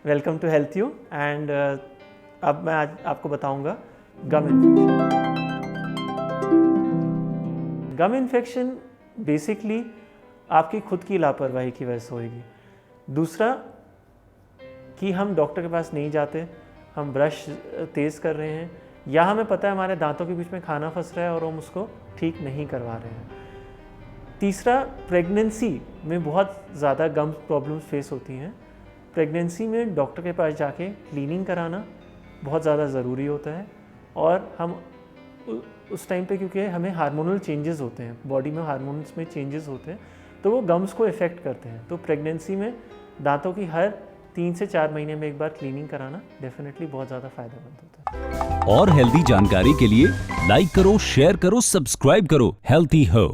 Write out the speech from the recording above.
Welcome to health you and अब मैं आज आपको बताऊंगा gum infection. Gum infection basically आपकी खुद की लापरवाही की वजह से होगी। दूसरा कि हम डॉक्टर के पास नहीं जाते, हम ब्रश तेज़ कर रहे हैं या हमें पता है हमारे दांतों के बीच में खाना फंस रहा है और हम उसको ठीक नहीं करवा रहे हैं। तीसरा, प्रेगनेंसी में बहुत ज़्यादा गम प्रॉब्लम्स फेस होती हैं। प्रेगनेंसी में डॉक्टर के पास जाके क्लीनिंग कराना बहुत ज़्यादा ज़रूरी होता है और हम उस टाइम पे क्योंकि हमें हार्मोनल चेंजेस होते हैं, बॉडी में हार्मोन्स में चेंजेस होते हैं तो वो गम्स को इफ़ेक्ट करते हैं। तो प्रेगनेंसी में दांतों की हर 3 से 4 महीने में एक बार क्लीनिंग कराना डेफिनेटली बहुत ज़्यादा फायदेमंद होता है। और हेल्दी जानकारी के लिए लाइक करो, शेयर करो, सब्सक्राइब करो हेल्थी हो।